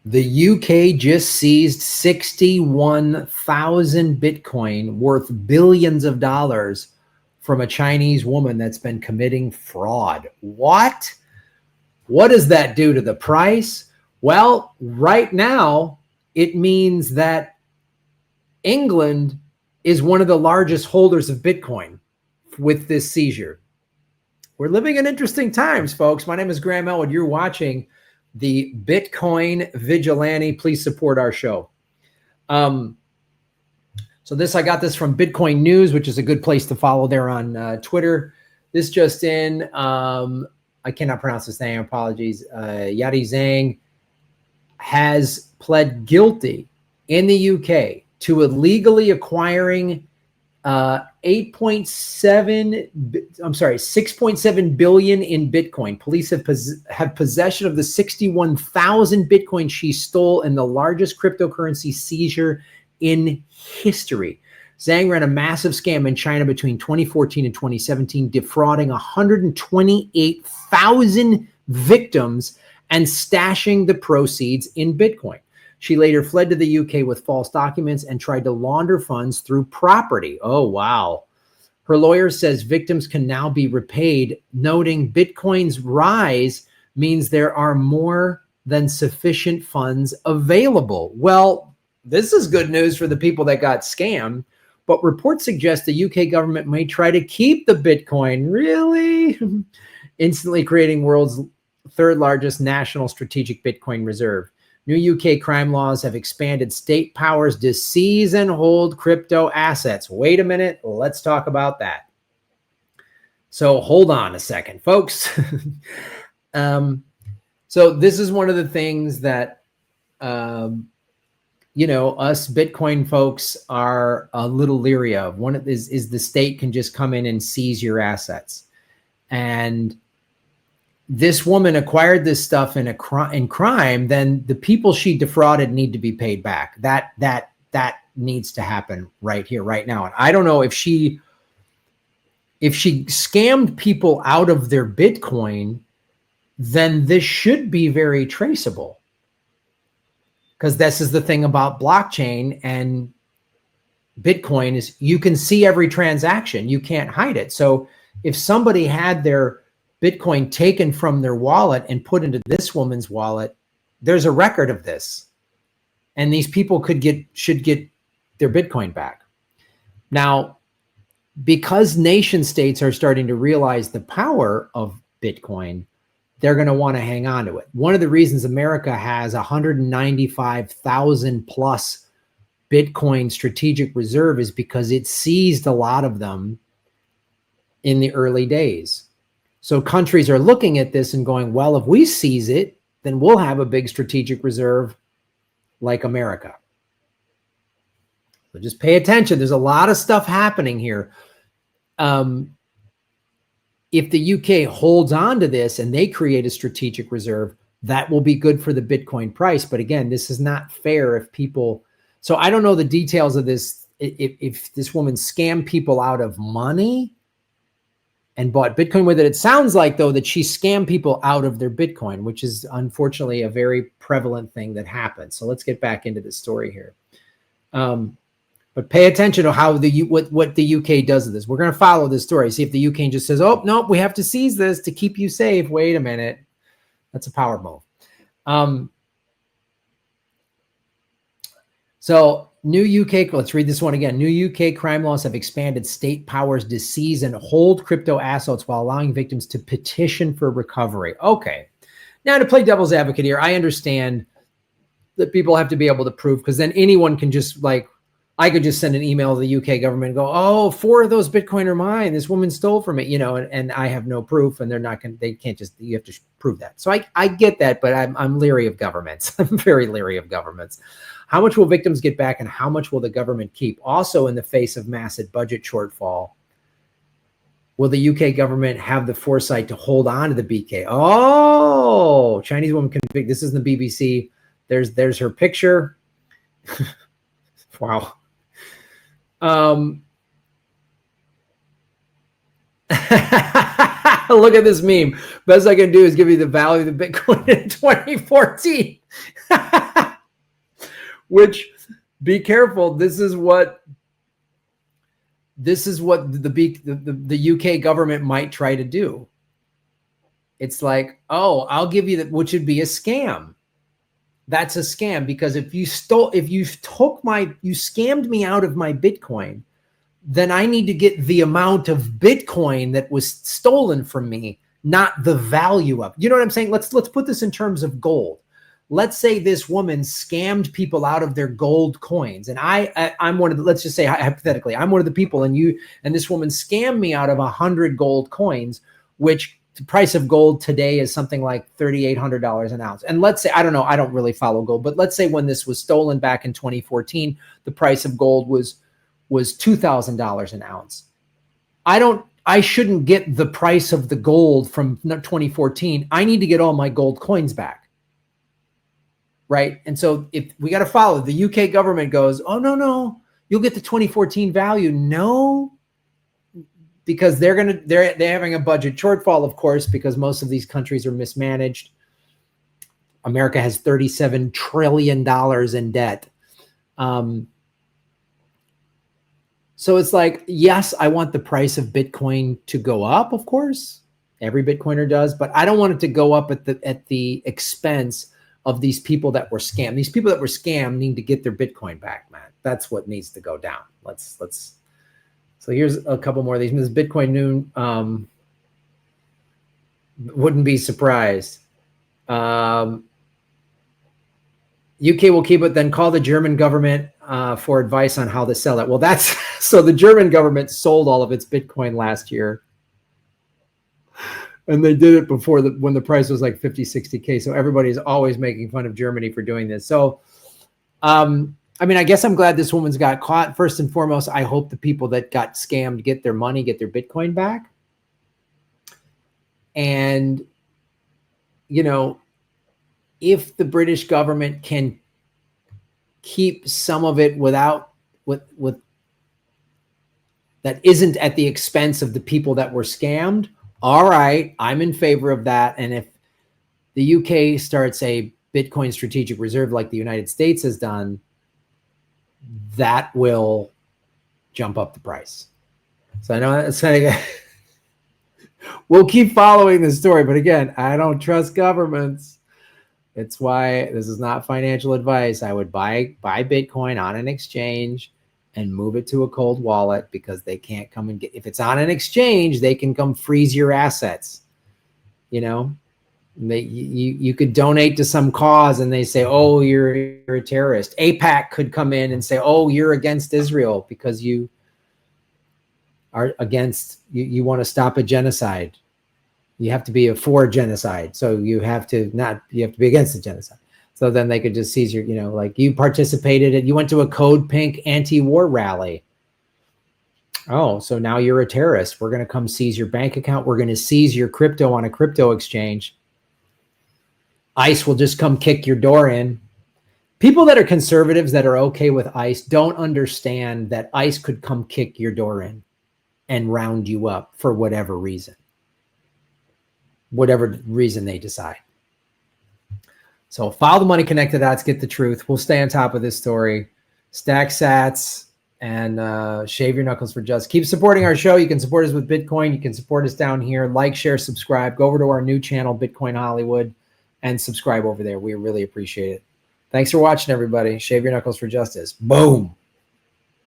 The UK just seized 61,000 Bitcoin worth billions of dollars from a Chinese woman that's been committing fraud. What? What does that do to the price? Well, right now, it means that England is one of the largest holders of Bitcoin with this seizure. We're living in interesting times, folks. My name is Graham Elwood. You're watching the Bitcoin Vigilante. Please support our show. I got this from Bitcoin News, which is a good place to follow there on Twitter. This just in, I cannot pronounce his name, apologies. Yadi Zhang has pled guilty in the UK to illegally acquiring 6.7 billion in Bitcoin. Police have possession of the 61,000 Bitcoin she stole in the largest cryptocurrency seizure in history. Zhang ran a massive scam in China between 2014 and 2017, defrauding 128,000 victims and stashing the proceeds in Bitcoin. She later fled to the UK with false documents and tried to launder funds through property. Oh, wow. Her lawyer says victims can now be repaid, noting Bitcoin's rise means there are more than sufficient funds available. Well, this is good news for the people that got scammed, but reports suggest the UK government may try to keep the Bitcoin, really? Instantly creating world's third largest national strategic Bitcoin reserve. New UK crime laws have expanded state powers to seize and hold crypto assets. Wait a minute, let's talk about that. So hold on a second, folks. So this is one of the things that, us Bitcoin folks are a little leery of. One is the state can just come in and seize your assets. And this woman acquired this stuff in crime, then the people she defrauded need to be paid back. That needs to happen right here, right now. And I don't know if she scammed people out of their Bitcoin, then this should be very traceable. Because this is the thing about blockchain and Bitcoin is you can see every transaction. You can't hide it. So if somebody had their Bitcoin taken from their wallet and put into this woman's wallet, there's a record of this. And these people should get their Bitcoin back. Now, because nation states are starting to realize the power of Bitcoin, they're going to want to hang on to it. One of the reasons America has 195,000 plus Bitcoin strategic reserve is because it seized a lot of them in the early days. So countries are looking at this and going, well, if we seize it, then we'll have a big strategic reserve like America. So just pay attention. There's a lot of stuff happening here. If the UK holds on to this and they create a strategic reserve, that will be good for the Bitcoin price. But again, this is not fair if people, so I don't know the details of this. If this woman scammed people out of money and bought Bitcoin with it. It sounds like, though, that she scammed people out of their Bitcoin, which is unfortunately a very prevalent thing that happens. So let's get back into the story here. But pay attention to how what the UK does with this. We're going to follow this story. See if the UK just says, oh, no, we have to seize this to keep you safe. Wait a minute. That's a power move. So new UK, let's read this one again. New UK crime laws have expanded state powers to seize and hold crypto assets while allowing victims to petition for recovery. Okay. Now, to play devil's advocate here, I understand that people have to be able to prove, because then anyone can just, like, I could just send an email to the UK government and go, oh, 4 of those Bitcoin are mine. This woman stole from it, and I have no proof, and they can't just, you have to prove that. So I get that, but I'm leery of governments. I'm very leery of governments. How much will victims get back, and how much will the government keep? Also, in the face of massive budget shortfall, will the UK government have the foresight to hold on to the BK? Oh, Chinese woman convicted. This is the BBC. There's her picture. Wow. Look at this meme. Best I can do is give you the value of the Bitcoin in 2014. which, be careful. This is what the UK government might try to do. It's like, oh, I'll give you that, which would be a scam. That's a scam, because if you scammed me out of my Bitcoin, then I need to get the amount of Bitcoin that was stolen from me, not the value of. You know what I'm saying? Let's put this in terms of gold. Let's say this woman scammed people out of their gold coins, and I'm one of the, let's just say hypothetically, I'm one of the people, and this woman scammed me out of 100 gold coins, which the price of gold today is something like $3,800 an ounce. And let's say, I don't know, I don't really follow gold, but let's say when this was stolen back in 2014, the price of gold was $2,000 an ounce. I shouldn't get the price of the gold from 2014. I need to get all my gold coins back. Right. And so if we got to follow, the UK government goes, oh, no, you'll get the 2014 value. No, because they're having a budget shortfall, of course, because most of these countries are mismanaged. America has $37 trillion in debt. So it's like, yes, I want the price of Bitcoin to go up, of course. Every Bitcoiner does, but I don't want it to go up at the expense of these people that were scammed. These people that were scammed need to get their Bitcoin back, man. That's what needs to go down. So here's a couple more of these. This Bitcoin Noon, wouldn't be surprised. UK will keep it, then call the German government for advice on how to sell it. Well, that's, so the German government sold all of its Bitcoin last year. And they did it before when the price was like 50, 60K. So everybody's always making fun of Germany for doing this. So, I mean, I guess I'm glad this woman's got caught. First and foremost, I hope the people that got scammed get their money, get their Bitcoin back. And, you know, if the British government can keep some of it with that isn't at the expense of the people that were scammed, all right, I'm in favor of that. And if the UK starts a Bitcoin strategic reserve like the United States has done, that will jump up the price. So I know it's kind of, we'll keep following the story, but again, I don't trust governments. It's why this is not financial advice. I would buy Bitcoin on an exchange and move it to a cold wallet, because they can't come and get, if it's on an exchange, they can come freeze your assets. You know, you could donate to some cause and they say, oh, you're a terrorist. AIPAC could come in and say, oh, you're against Israel because you are against, you want to stop a genocide. You have to be for genocide. So you have to be against the genocide. So then they could just seize your, you know, like you participated and you went to a Code Pink anti-war rally. Oh, so now you're a terrorist. We're going to come seize your bank account. We're going to seize your crypto on a crypto exchange. ICE will just come kick your door in. People that are conservatives that are okay with ICE don't understand that ICE could come kick your door in and round you up for whatever reason they decide. So follow the money connected dots, get the truth. We'll stay on top of this story. Stack sats and shave your knuckles for justice. Keep supporting our show. You can support us with Bitcoin. You can support us down here. Like, share, subscribe. Go over to our new channel, Bitcoin Hollywood, and subscribe over there. We really appreciate it. Thanks for watching, everybody. Shave your knuckles for justice. Boom.